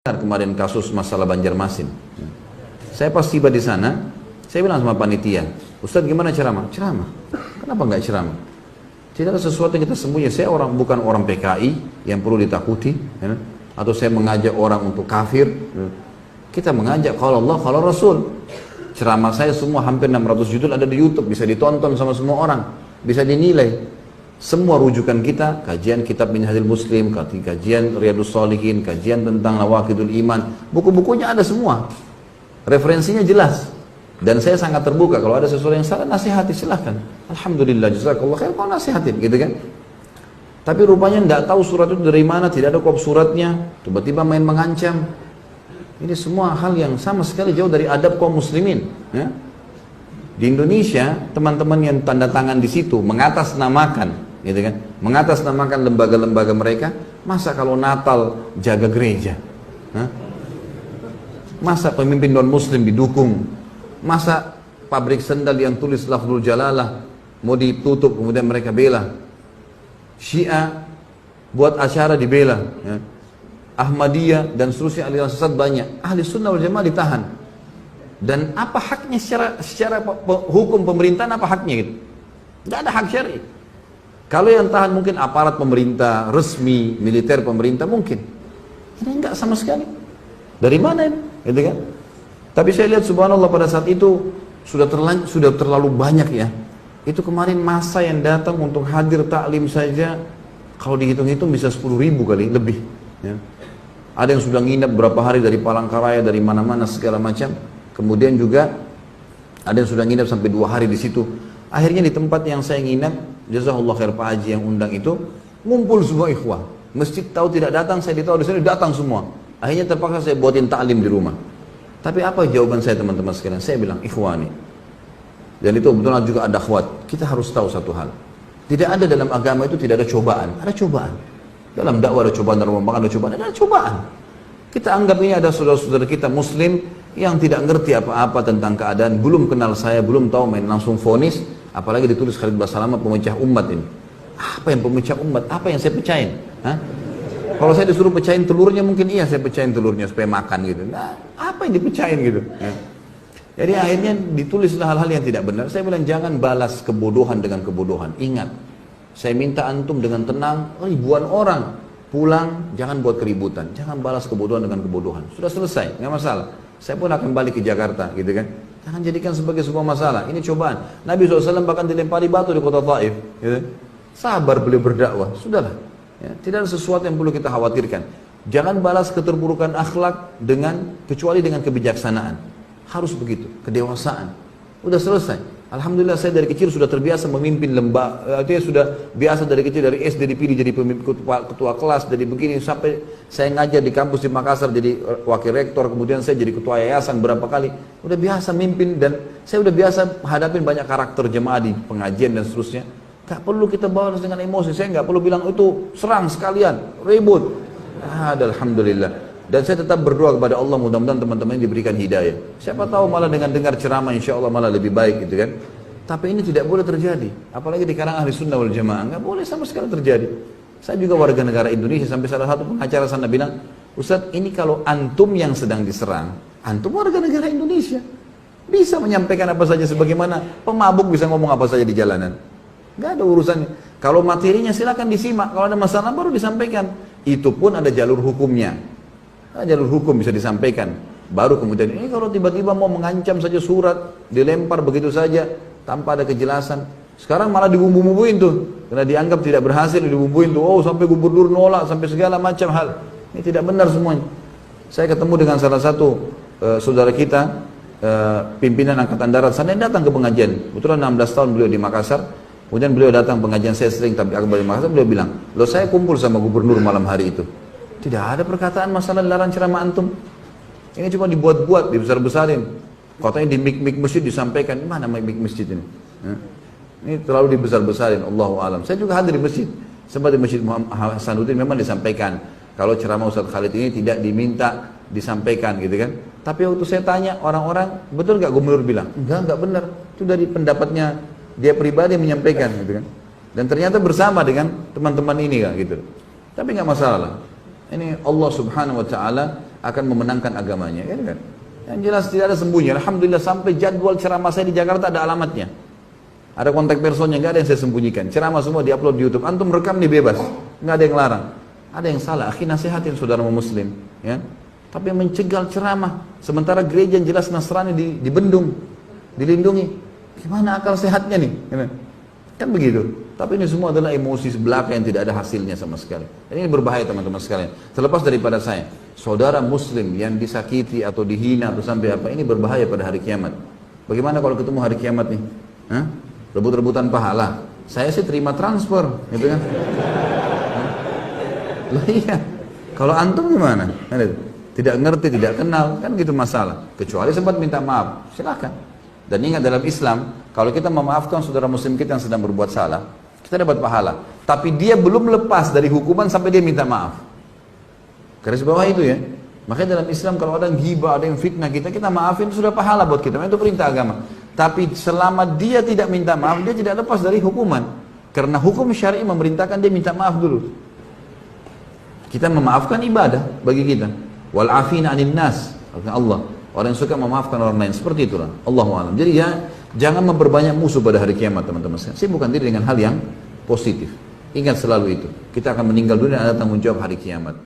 Kemarin kasus masalah Banjarmasin. Saya pas tiba di sana, saya bilang sama panitia, Ustadz gimana ceramah? Ceramah. Kenapa nggak ceramah? Tidak ada sesuatu yang kita sembunyi. Saya bukan orang PKI yang perlu ditakuti, ya? Atau saya mengajak orang untuk kafir. Kita mengajak kalau Allah, kalau Rasul. Ceramah saya semua hampir 600 judul ada di YouTube, bisa ditonton sama semua orang, bisa dinilai. Semua rujukan kita, kajian kitab Minhajul Muslim, kajian Riyadhus Shalihin, kajian tentang Nawaqidul Iman, buku-bukunya ada semua. Referensinya jelas. Dan saya sangat terbuka, kalau ada sesuatu yang salah, nasihati silahkan. Alhamdulillah, jazakallah khair, kau nasihatin, gitu kan. Tapi rupanya tidak tahu surat itu dari mana, tidak ada kop suratnya, tiba-tiba main mengancam. Ini semua hal yang sama sekali jauh dari adab kaum muslimin. Ya? Di Indonesia, teman-teman yang tanda tangan di situ mengatasnamakan, gitu kan, mengatasnamakan lembaga-lembaga mereka. Masa kalau Natal jaga gereja? Hah? Masa pemimpin non-muslim didukung? Masa pabrik sendal yang tulis lafzul jalalah mau ditutup kemudian mereka bela? Syiah buat acara dibela, ya. Ahmadiyah dan seterusnya aliran sesat banyak. Ahli sunnah wal jamaah ditahan. Dan apa haknya secara hukum pemerintahan, apa haknya gitu? Tidak ada hak syar'i. Kalau yang tahan mungkin aparat pemerintah, resmi, militer pemerintah mungkin. Ini enggak sama sekali. Dari mana ini? Gitu kan? Tapi saya lihat subhanallah pada saat itu sudah terlalu banyak ya. Itu kemarin masa yang datang untuk hadir taklim saja, kalau dihitung-hitung bisa 10.000 kali lebih. Ya. Ada yang sudah nginep berapa hari dari Palangkaraya, dari mana-mana segala macam. Kemudian juga ada yang sudah nginep sampai 2 hari di situ. Akhirnya di tempat yang saya nginep, jazakallah khair Pak Haji yang undang itu, ngumpul semua ikhwah. Masjid tahu tidak datang, saya ditahu di sini datang semua. Akhirnya terpaksa saya buatin taklim di rumah. Tapi apa jawaban saya teman-teman sekalian? Saya bilang, ikhwani. Dan itu betul juga ada akhwat. Kita harus tahu satu hal. Tidak ada dalam agama itu tidak ada cobaan. Ada cobaan. Dalam dakwah ada cobaan, dalam rumah ada cobaan. Ada cobaan. Kita anggap ini ada saudara-saudara kita muslim yang tidak ngerti apa-apa tentang keadaan, belum kenal saya, belum tahu, main langsung vonis, apalagi ditulis Khalid Basalamah pemecah umat ini. Apa yang pemecah umat? Apa yang saya pecahin? Hah? Kalau saya disuruh pecahin telurnya, mungkin iya saya pecahin telurnya supaya makan gitu. Nah, apa yang dipecahin gitu? Ya. Jadi akhirnya ditulislah hal-hal yang tidak benar. Saya bilang jangan balas kebodohan dengan kebodohan. Ingat, saya minta antum dengan tenang, ribuan orang pulang, jangan buat keributan, jangan balas kebodohan dengan kebodohan. Sudah selesai, nggak masalah. Saya pun akan balik ke Jakarta, gitu kan? Jangan jadikan sebagai sebuah masalah. Ini cobaan. Nabi SAW bahkan dilempari batu di kota Taif. Gitu. Sabar beliau berdakwah, sudahlah. Ya, tidak ada sesuatu yang perlu kita khawatirkan. Jangan balas keterburukan akhlak kecuali dengan kebijaksanaan. Harus begitu, kedewasaan. Udah selesai. Alhamdulillah saya dari kecil sudah terbiasa memimpin lembaga. Artinya sudah biasa dari kecil, dari SD dipilih jadi pemimpin ketua kelas, jadi begini sampai saya ngajar di kampus di Makassar jadi wakil rektor, kemudian saya jadi ketua yayasan berapa kali. Udah biasa mimpin dan saya udah biasa hadapin banyak karakter jemaah di pengajian dan seterusnya. Gak perlu kita balas dengan emosi. Saya gak perlu bilang itu serang sekalian, ribut. Alhamdulillah. Dan saya tetap berdoa kepada Allah mudah-mudahan teman-teman diberikan hidayah. Siapa tahu malah dengan dengar ceramah insya Allah malah lebih baik gitu kan. Tapi ini tidak boleh terjadi. Apalagi di kalangan ahli sunnah wal jamaah. Gak boleh sama sekali terjadi. Saya juga warga negara Indonesia sampai salah satu pengacara sana bilang, Ustadz ini kalau antum yang sedang diserang, antum warga negara Indonesia. Bisa menyampaikan apa saja sebagaimana pemabuk bisa ngomong apa saja di jalanan. Gak ada urusannya. Kalau materinya silakan disimak. Kalau ada masalah baru disampaikan. Itu pun ada jalur hukumnya. Jalur hukum bisa disampaikan. Baru kemudian ini kalau tiba-tiba mau mengancam saja surat, dilempar begitu saja tanpa ada kejelasan. Sekarang malah dibumbu-bumbuin tuh. Karena dianggap tidak berhasil dibumbuin tuh. Oh sampai gubernur nolak, sampai segala macam hal. Ini tidak benar semuanya. Saya ketemu dengan salah satu saudara kita, pimpinan Angkatan Darat sana yang datang ke pengajian. Kebetulan 16 tahun beliau di Makassar. Kemudian beliau datang pengajian saya sering tapi akbar di Makassar, beliau bilang, loh saya kumpul sama gubernur malam hari itu. Tidak ada perkataan masalah dilarang ceramah antum. Ini cuma dibuat-buat, dibesar-besarin. Katanya di mik-mik masjid disampaikan. Mana mik-mik masjid ini? Ini terlalu dibesar-besarin. Allahu a'lam. Saya juga hadir di masjid. Sempat di masjid Muhammad Hasanuddin memang disampaikan. Kalau ceramah Ustaz Khalid ini tidak diminta disampaikan gitu kan. Tapi waktu saya tanya orang-orang, betul gak gubernur bilang? Enggak benar. Itu dari pendapatnya dia pribadi menyampaikan gitu kan. Dan ternyata bersama dengan teman-teman ini kan gitu. Tapi gak masalah lah. Ini Allah subhanahu wa ta'ala akan memenangkan agamanya, kan? Yang jelas tidak ada sembunyi. Alhamdulillah sampai jadwal ceramah saya di Jakarta ada alamatnya. Ada kontak personnya, nggak ada yang saya sembunyikan. Ceramah semua diupload di YouTube. Antum rekam nih bebas, nggak ada yang larang. Ada yang salah, akhi nasihatin saudara muslim, ya. Tapi mencegal ceramah, sementara gereja yang jelas Nasrani dibendung, dilindungi. Gimana akal sehatnya nih? Kan begitu. Tapi ini semua adalah emosi belaka yang tidak ada hasilnya sama sekali. Dan ini berbahaya teman-teman sekalian. Terlepas daripada saya, saudara muslim yang disakiti atau dihina atau sampai apa, ini berbahaya pada hari kiamat. Bagaimana kalau ketemu hari kiamat nih? Hah? Rebut-rebutan pahala. Saya sih terima transfer, gitu kan? Loh iya. Kalau antum gimana? Tidak ngerti, tidak kenal, kan gitu masalah. Kecuali sempat minta maaf, silakan. Dan ingat dalam Islam, kalau kita memaafkan saudara muslim kita yang sedang berbuat salah, kita dapat pahala. Tapi dia belum lepas dari hukuman sampai dia minta maaf. Garis bawah itu ya. Makanya dalam Islam kalau ada yang ghibah, ada yang fitnah kita maafin, itu sudah pahala buat kita. Itu perintah agama. Tapi selama dia tidak minta maaf, dia tidak lepas dari hukuman. Karena hukum syar'i memerintahkan dia minta maaf dulu. Kita memaafkan ibadah bagi kita. Wal afina 'anil nas. Allah. Orang yang suka memaafkan orang lain, seperti itulah. Allahu a'lam. Jadi ya, jangan memperbanyak musuh pada hari kiamat, teman-teman. Sibukkan diri dengan hal yang positif. Ingat selalu itu. Kita akan meninggal dunia dan ada tanggung jawab hari kiamat.